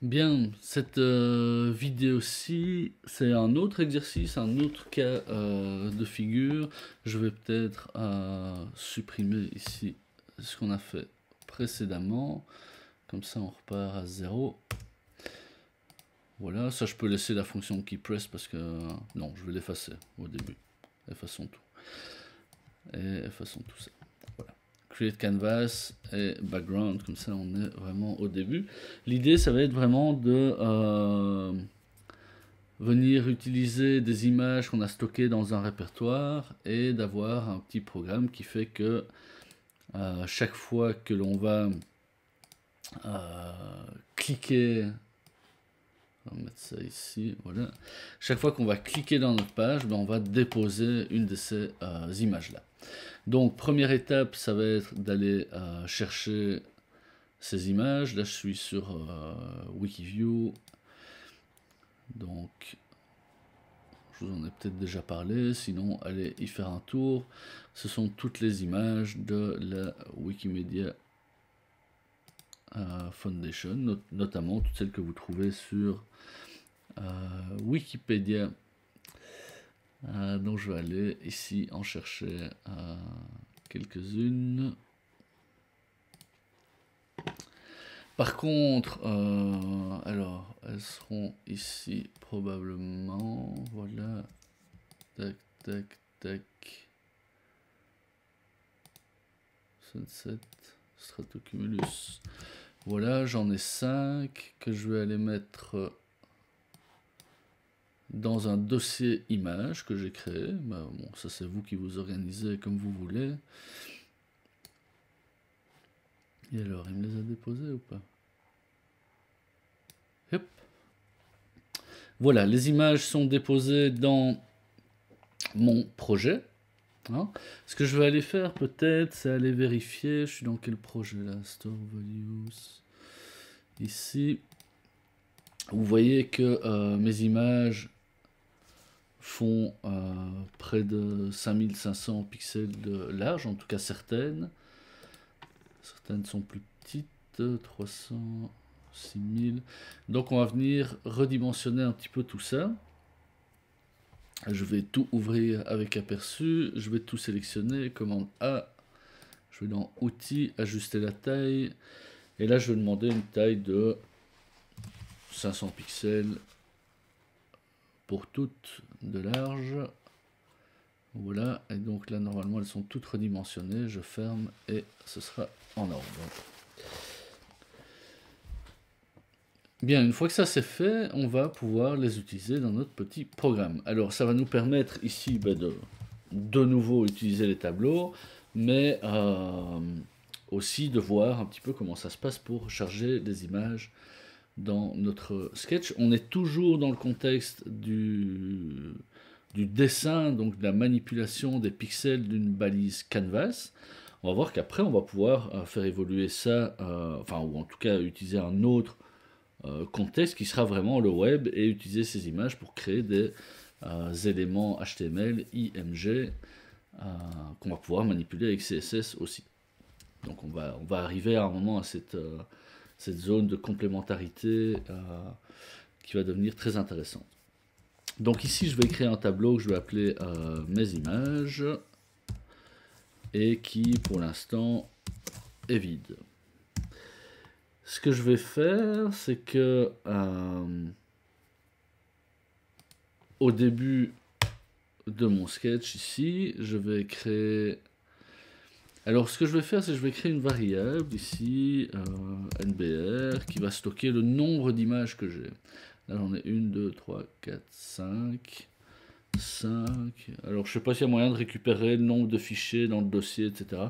Bien, cette vidéo-ci, c'est un autre exercice, un autre cas de figure. Je vais peut-être supprimer ici ce qu'on a fait précédemment. Comme ça, on repart à 0. Voilà, ça je peux laisser la fonction keypress parce que... non, je vais l'effacer au début. Effaçons tout. Et effaçons tout ça. Voilà. Create canvas et background, comme ça on est vraiment au début. L'idée, ça va être vraiment de venir utiliser des images qu'on a stockées dans un répertoire et d'avoir un petit programme qui fait que chaque fois que l'on va cliquer, on va mettre ça ici, voilà. Chaque fois qu'on va cliquer dans notre page, ben on va déposer une de ces images-là. Donc, première étape, ça va être d'aller chercher ces images. Là, je suis sur Wikiview. Donc, je vous en ai peut-être déjà parlé. Sinon, allez y faire un tour. Ce sont toutes les images de la Wikimedia Foundation, notamment toutes celles que vous trouvez sur Wikipédia. Donc, je vais aller ici en chercher quelques-unes. Par contre, alors, elles seront ici probablement, voilà, tac, tac, tac, Sunset, Stratocumulus, voilà, j'en ai 5 que je vais aller mettre dans un dossier image que j'ai créé. Bah, bon, ça c'est vous qui vous organisez comme vous voulez. Et alors, il me les a déposés ou pas? Hop. Voilà, les images sont déposées dans mon projet. Hein. Ce que je vais aller faire peut-être, c'est aller vérifier. Je suis dans quel projet là? Store Values. Ici. Vous voyez que mes images font près de 5500 pixels de large, en tout cas certaines. Certaines sont plus petites, 300, 6000. Donc on va venir redimensionner un petit peu tout ça. Je vais tout ouvrir avec aperçu, je vais tout sélectionner, commande A, je vais dans outils, ajuster la taille, et là je vais demander une taille de 500 pixels pour toutes de large. Voilà, et donc là normalement elles sont toutes redimensionnées, je ferme et ce sera en ordre. Bien, une fois que ça c'est fait, on va pouvoir les utiliser dans notre petit programme. Alors ça va nous permettre ici de nouveau utiliser les tableaux, mais aussi de voir un petit peu comment ça se passe pour charger des images dans notre sketch. On est toujours dans le contexte du dessin, donc de la manipulation des pixels d'une balise canvas. On va voir qu'après on va pouvoir faire évoluer ça, enfin ou en tout cas utiliser un autre contexte qui sera vraiment le web et utiliser ces images pour créer des éléments HTML, IMG qu'on va pouvoir manipuler avec CSS aussi. Donc on va arriver à un moment à cette zone de complémentarité qui va devenir très intéressante. Donc ici je vais créer un tableau que je vais appeler mes images et qui pour l'instant est vide. Ce que je vais faire, c'est que au début de mon sketch ici, je vais créer... Alors ce que je vais faire, c'est que je vais créer une variable ici, NBR, qui va stocker le nombre d'images que j'ai. Là j'en ai 1, 2, 3, 4, 5, 5. Alors je ne sais pas s'il y a moyen de récupérer le nombre de fichiers dans le dossier, etc.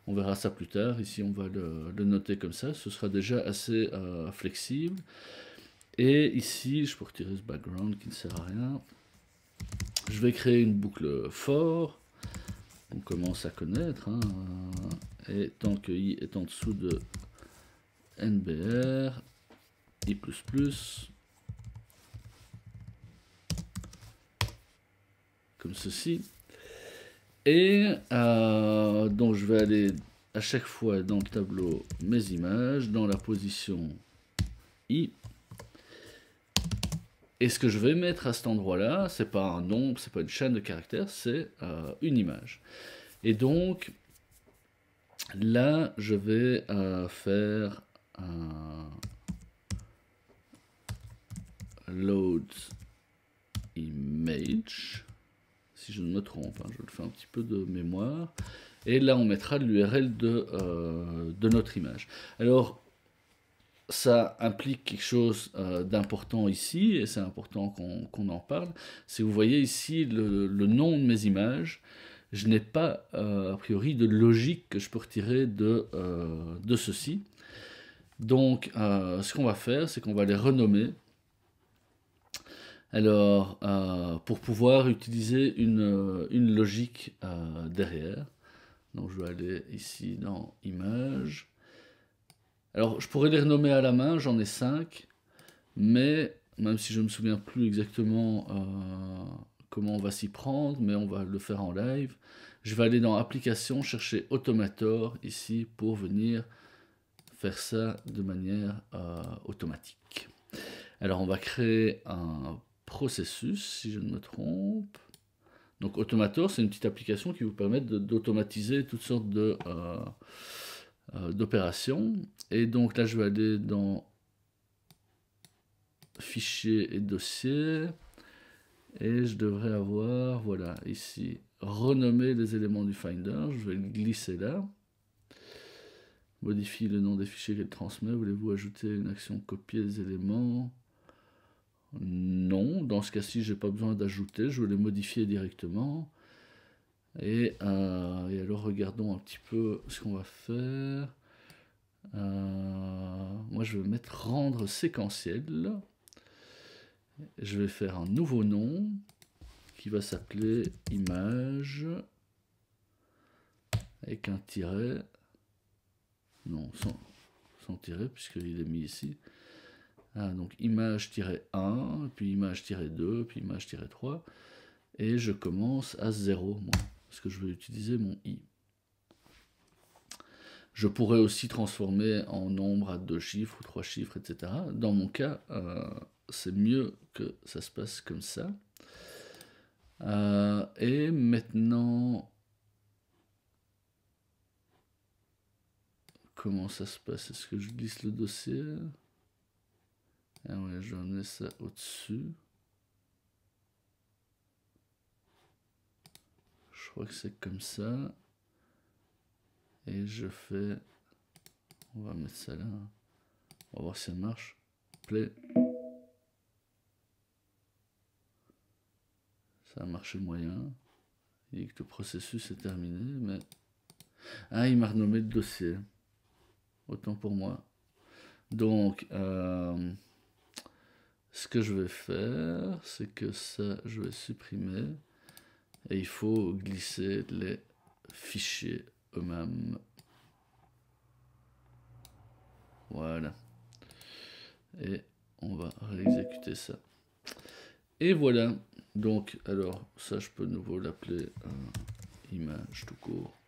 On verra ça plus tard. Ici, on va le noter comme ça. Ce sera déjà assez flexible. Et ici, je peux retirer ce background qui ne sert à rien. Je vais créer une boucle for. On commence à connaître. Hein, et tant que i est en dessous de NBR, i++, comme ceci. Et donc je vais aller à chaque fois dans le tableau mes images, dans la position I, Et ce que je vais mettre à cet endroit-là, c'est pas un nombre, c'est pas une chaîne de caractères, c'est une image. Et donc, là, je vais faire un load image, si je ne me trompe, hein, je le fais un petit peu de mémoire. Et là, on mettra l'URL de notre image. Alors, ça implique quelque chose d'important ici, et c'est important qu'on en parle. C'est vous voyez ici le nom de mes images. Je n'ai pas, a priori, de logique que je peux retirer de ceci. Donc, ce qu'on va faire, c'est qu'on va les renommer. Alors, pour pouvoir utiliser une logique derrière. Donc, je vais aller ici dans Images. Alors, je pourrais les renommer à la main, j'en ai 5. Mais, même si je ne me souviens plus exactement comment on va s'y prendre, mais on va le faire en live. Je vais aller dans Applications, chercher Automator ici pour venir faire ça de manière automatique. Alors, on va créer un processus, si je ne me trompe. Donc Automator, c'est une petite application qui vous permet d'automatiser toutes sortes d'opérations. Et donc là, je vais aller dans Fichier et Dossier. Et je devrais avoir, voilà, ici, renommer les éléments du Finder. Je vais le glisser là. Modifie le nom des fichiers qu'elle transmet. Voulez-vous ajouter une action copier les éléments? Non, dans ce cas-ci, j'ai pas besoin d'ajouter, je vais les modifier directement. Et alors, regardons un petit peu ce qu'on va faire. Moi, je vais mettre rendre séquentiel. Je vais faire un nouveau nom qui va s'appeler image avec un tiret. Non, sans tiret, puisqu'il est mis ici. Donc image-1, puis image-2, puis image-3. Et je commence à 0, moi, parce que je vais utiliser mon i. Je pourrais aussi transformer en nombre à 2 chiffres ou 3 chiffres, etc. Dans mon cas, c'est mieux que ça se passe comme ça. Et maintenant, comment ça se passe? Est-ce que je glisse le dossier? Ah ouais, je mets ça au-dessus. Je crois que c'est comme ça. Et je fais... On va mettre ça là. On va voir si ça marche. Play. Ça a marché moyen. Il dit que le processus est terminé, mais... Ah, il m'a renommé le dossier. Autant pour moi. Donc, ce que je vais faire, c'est que ça, je vais supprimer. Et il faut glisser les fichiers eux-mêmes. Voilà. Et on va réexécuter ça. Et voilà. Donc, alors, ça, je peux de nouveau l'appeler image tout court.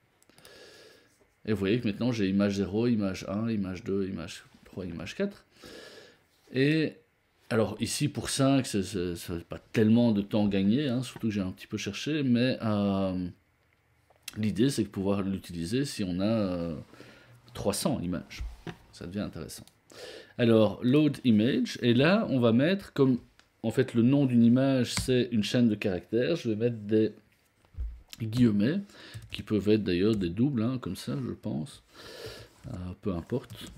Et vous voyez que maintenant, j'ai image 0, image 1, image 2, image 3, image 4. Et alors, ici, pour 5, c'est pas tellement de temps gagné, hein, surtout que j'ai un petit peu cherché, mais l'idée, c'est de pouvoir l'utiliser si on a 300 images. Ça devient intéressant. Alors, load image, et là, on va mettre, comme en fait le nom d'une image, c'est une chaîne de caractères, je vais mettre des guillemets, qui peuvent être d'ailleurs des doubles, hein, comme ça, je pense. Peu importe.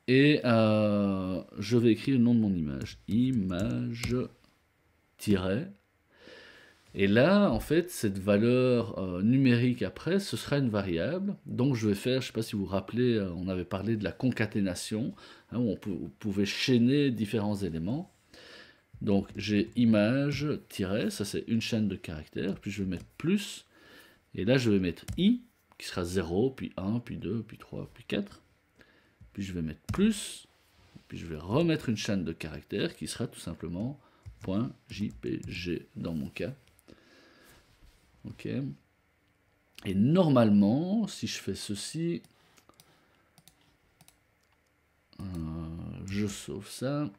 Et je vais écrire le nom de mon image. Image tiret. Et là, en fait, cette valeur numérique après, ce sera une variable. Donc, je vais faire, je ne sais pas si vous vous rappelez, on avait parlé de la concaténation, hein, où on pouvait chaîner différents éléments. Donc, j'ai image tiret, ça c'est une chaîne de caractères, puis je vais mettre plus, et là, je vais mettre i, qui sera 0, puis 1, puis 2, puis 3, puis 4. Puis je vais mettre plus, puis je vais remettre une chaîne de caractères qui sera tout simplement .jpg dans mon cas. Ok. Et normalement, si je fais ceci, je sauve ça.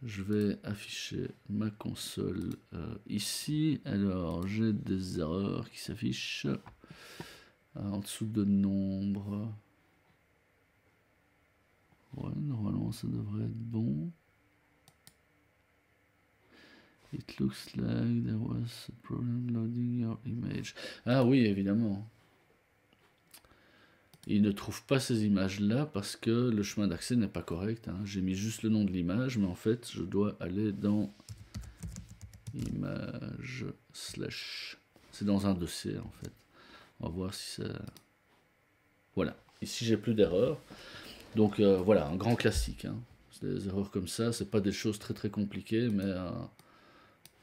Je vais afficher ma console ici. Alors, j'ai des erreurs qui s'affichent en dessous de nombre. Ouais, normalement, ça devrait être bon. It looks like there was a problem loading your image. Ah oui, évidemment. Il ne trouve pas ces images-là parce que le chemin d'accès n'est pas correct. Hein. J'ai mis juste le nom de l'image, mais en fait, je dois aller dans image slash. C'est dans un dossier, en fait. On va voir si ça... Voilà. Ici, j'ai plus d'erreurs. Donc, voilà, un grand classique. Hein. Des erreurs comme ça, c'est pas des choses très très compliquées, mais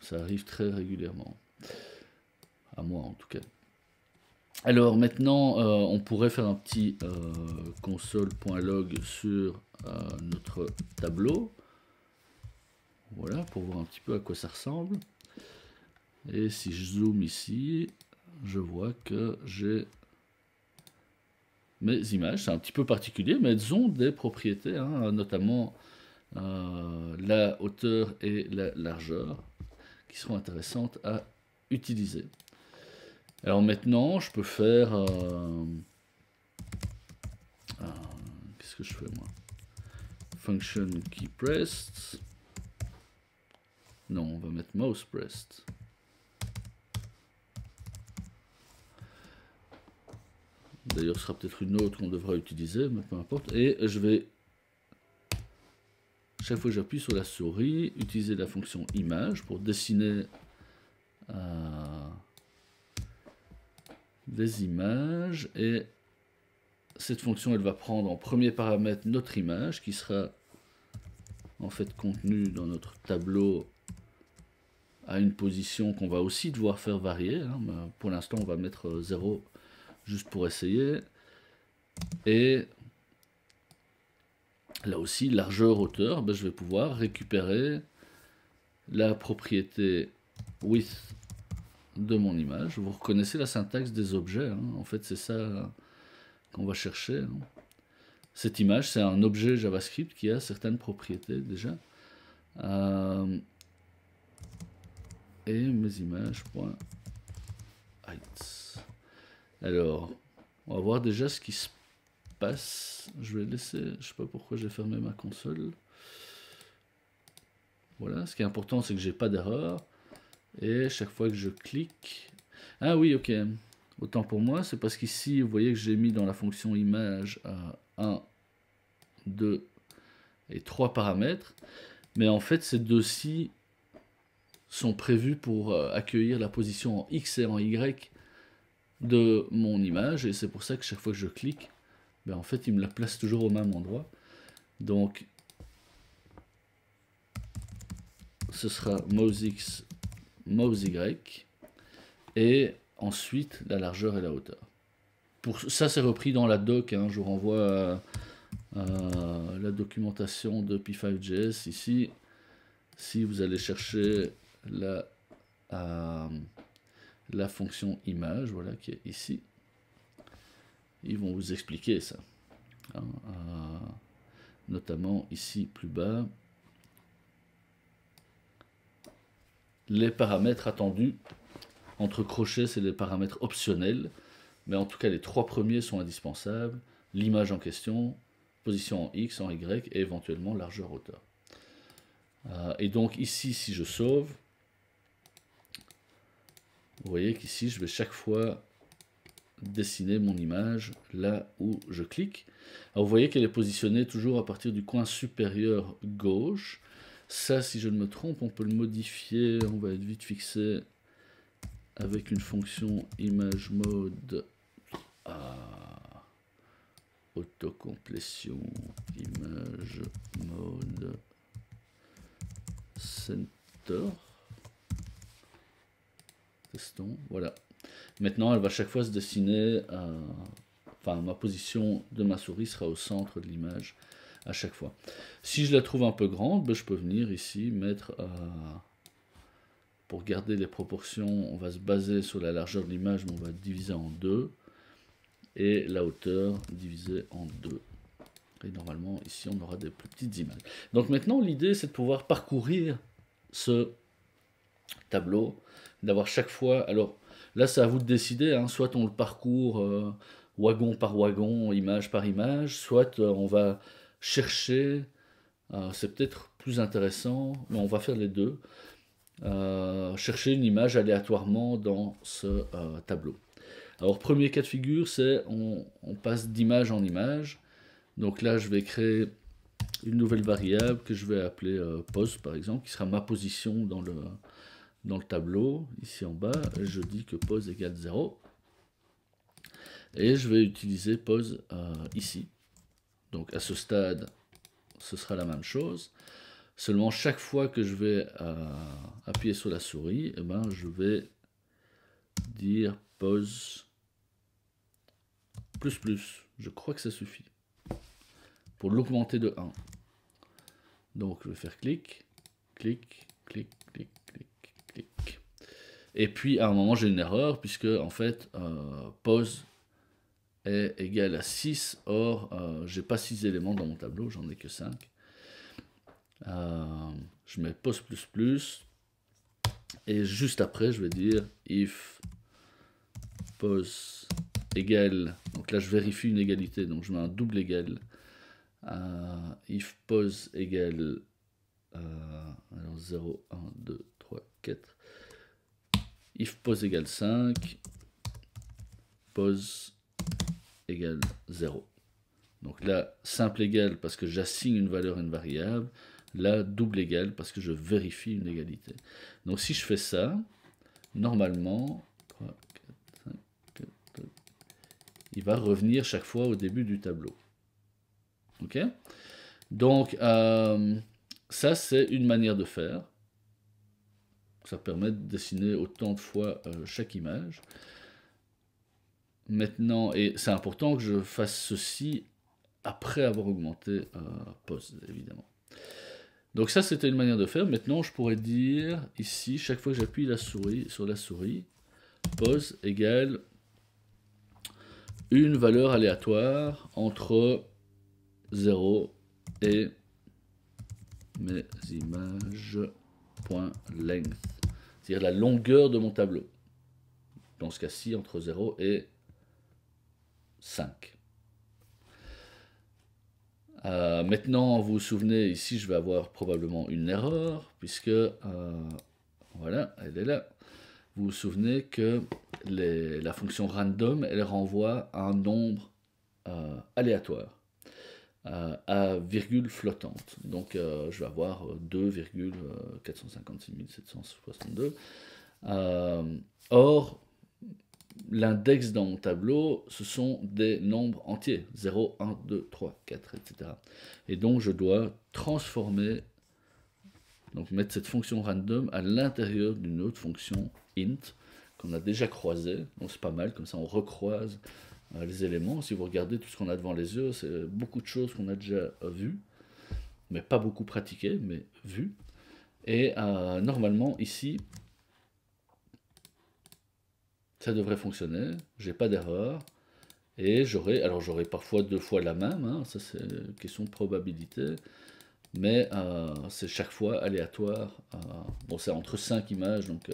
ça arrive très régulièrement. À moi, en tout cas. Alors maintenant, on pourrait faire un petit console.log sur notre tableau. Voilà, pour voir un petit peu à quoi ça ressemble. Et si je zoome ici, je vois que j'ai mes images. C'est un petit peu particulier, mais elles ont des propriétés, hein, notamment la hauteur et la largeur, qui seront intéressantes à utiliser. Alors maintenant, je peux faire... qu'est-ce que je fais, moi? Function key pressed. Non, on va mettre mouse pressed. D'ailleurs, ce sera peut-être une autre qu'on devra utiliser, mais peu importe. Et je vais, chaque fois que j'appuie sur la souris, utiliser la fonction image pour dessiner des images. Et cette fonction, elle va prendre en premier paramètre notre image, qui sera en fait contenue dans notre tableau à une position qu'on va aussi devoir faire varier. Hein. Pour l'instant, on va mettre 0 juste pour essayer. Et là aussi, largeur, hauteur, ben, je vais pouvoir récupérer la propriété width de mon image. Vous reconnaissez la syntaxe des objets. Hein. En fait, c'est ça qu'on va chercher. Hein. Cette image, c'est un objet JavaScript qui a certaines propriétés déjà. Et mes images. Height. Alors, on va voir déjà ce qui se passe. Je vais laisser, je sais pas pourquoi j'ai fermé ma console. Voilà, ce qui est important, c'est que j'ai pas d'erreur. Et chaque fois que je clique... Ah oui, ok. Autant pour moi, c'est parce qu'ici, vous voyez que j'ai mis dans la fonction image 1, 2 et 3 paramètres. Mais en fait, ces deux-ci sont prévus pour accueillir la position en X et en Y de mon image. Et c'est pour ça que chaque fois que je clique, ben en fait, il me la place toujours au même endroit. Donc, ce sera mouse X, mouse Y. Et ensuite, la largeur et la hauteur. Pour ça, c'est repris dans la doc. Hein, je vous renvoie à la documentation de P5.js ici. Si vous allez chercher la fonction image, voilà, qui est ici, ils vont vous expliquer ça. Hein, notamment ici, plus bas, les paramètres attendus. Entre crochets, c'est des paramètres optionnels, mais en tout cas, les 3 premiers sont indispensables. L'image en question, position en X, en Y, et éventuellement largeur, hauteur. Et donc ici, si je sauve, vous voyez qu'ici, je vais chaque fois dessiner mon image là où je clique. Alors vous voyez qu'elle est positionnée toujours à partir du coin supérieur gauche. Ça, si je ne me trompe, on peut le modifier. On va être vite fixé avec une fonction image mode autocomplétion image mode center. Testons, voilà. Maintenant, elle va chaque fois se dessiner, enfin, ma position de ma souris sera au centre de l'image à chaque fois. Si je la trouve un peu grande, ben, je peux venir ici mettre, pour garder les proportions, on va se baser sur la largeur de l'image, mais on va diviser en 2, et la hauteur divisée en 2. Et normalement, ici, on aura des plus petites images. Donc maintenant, l'idée, c'est de pouvoir parcourir ce tableau, d'avoir chaque fois... Alors là, c'est à vous de décider, hein, soit on le parcourt wagon par wagon, image par image, soit on va chercher, c'est peut-être plus intéressant, mais on va faire les deux, chercher une image aléatoirement dans ce tableau. Alors premier cas de figure, c'est on passe d'image en image. Donc là, je vais créer une nouvelle variable que je vais appeler pose, par exemple, qui sera ma position dans le tableau. Ici en bas, je dis que pose égale 0. Et je vais utiliser pose ici. Donc à ce stade, ce sera la même chose. Seulement, chaque fois que je vais appuyer sur la souris, eh ben, je vais dire pose plus plus. Je crois que ça suffit pour l'augmenter de 1. Donc je vais faire clic, clic, clic, clic, clic, clic. Et puis à un moment j'ai une erreur puisque en fait pose est égal à 6. Or j'ai pas 6 éléments dans mon tableau, j'en ai que 5. Je mets pose plus plus. Et juste après je vais dire if pose égale, donc là je vérifie une égalité, donc je mets un double égal. If pose égale alors 0, 1, 2, 3, 4. If pose égale 5, pose égale 0. Donc là, simple égal parce que j'assigne une valeur à une variable. Là, double égal parce que je vérifie une égalité. Donc si je fais ça, normalement, 3, 4, 5, 4, 2, il va revenir chaque fois au début du tableau. Ok? Donc, ça, c'est une manière de faire. Ça permet de dessiner autant de fois chaque image. Maintenant, et c'est important que je fasse ceci après avoir augmenté pose, évidemment. Donc ça, c'était une manière de faire. Maintenant, je pourrais dire ici, chaque fois que j'appuie sur la souris, pose égale une valeur aléatoire entre 0 et mes images.length, c'est-à-dire la longueur de mon tableau. Dans ce cas-ci, entre 0 et 5. Maintenant, vous vous souvenez, ici, je vais avoir probablement une erreur, puisque, voilà, elle est là. Vous vous souvenez que la fonction random, elle renvoie à un nombre aléatoire, à virgule flottante. Donc, je vais avoir 2,456 762. Or, l'index dans mon tableau, ce sont des nombres entiers, 0, 1, 2, 3, 4, etc. Et donc je dois transformer, donc mettre cette fonction random à l'intérieur d'une autre fonction int, qu'on a déjà croisée, donc c'est pas mal, comme ça on recroise les éléments. Si vous regardez tout ce qu'on a devant les yeux, c'est beaucoup de choses qu'on a déjà vues, mais pas beaucoup pratiquées, mais vues. Et normalement ici, ça devrait fonctionner, j'ai pas d'erreur, et j'aurai parfois deux fois la même, hein, ça c'est une question de probabilité, mais c'est chaque fois aléatoire. Bon, c'est entre 5 images, donc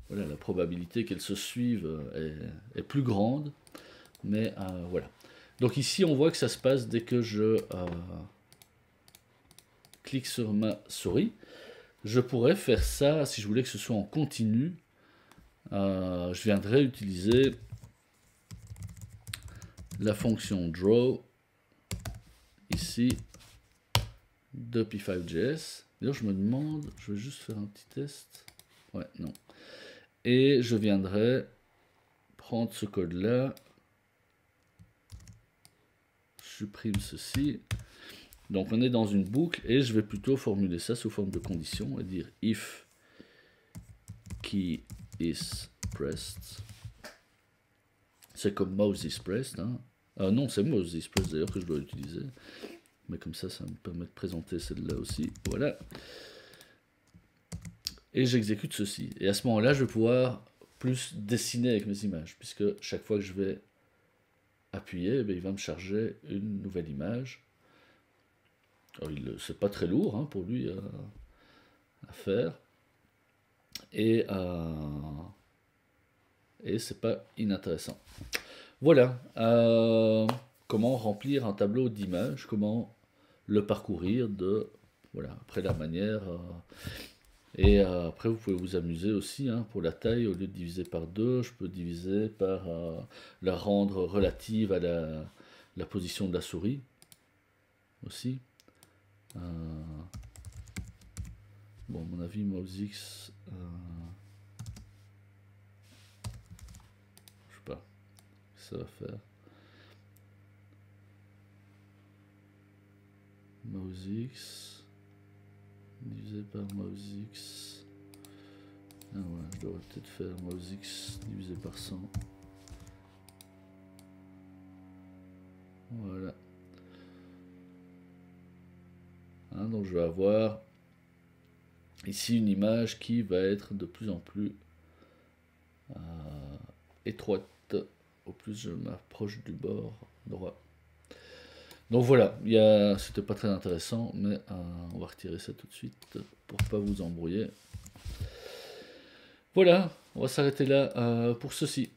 voilà, la probabilité qu'elles se suivent est plus grande, mais voilà. Donc ici on voit que ça se passe dès que je clique sur ma souris. Je pourrais faire ça si je voulais que ce soit en continu. Je viendrai utiliser la fonction draw ici de P5.js. D'ailleurs, je me demande, je vais juste faire un petit test. Ouais, non. Et je viendrai prendre ce code-là, je supprime ceci. Donc, on est dans une boucle et je vais plutôt formuler ça sous forme de condition et dire if key is pressed. C'est comme mouse is pressed. Hein. Non, c'est mouse is pressed d'ailleurs que je dois utiliser. Mais comme ça, ça me permet de présenter celle-là aussi. Voilà. Et j'exécute ceci. Et à ce moment-là, je vais pouvoir plus dessiner avec mes images, puisque chaque fois que je vais appuyer, eh bien, il va me charger une nouvelle image. C'est pas très lourd hein, pour lui à faire. Et c'est pas inintéressant. Voilà. Comment remplir un tableau d'images, comment le parcourir voilà, après la manière. Et après, vous pouvez vous amuser aussi hein, pour la taille. Au lieu de diviser par 2, je peux diviser par la rendre relative à la position de la souris aussi. Bon, à mon avis, mouse X, je sais pas ce que ça va faire. Mouse X divisé par mouse X. Ah ouais, je devrais peut-être faire mouse X divisé par 100. Voilà. Hein, donc je vais avoir ici une image qui va être de plus en plus étroite au plus je m'approche du bord droit. Donc voilà, c'était pas très intéressant, mais on va retirer ça tout de suite pour pas vous embrouiller. Voilà, on va s'arrêter là pour ceci.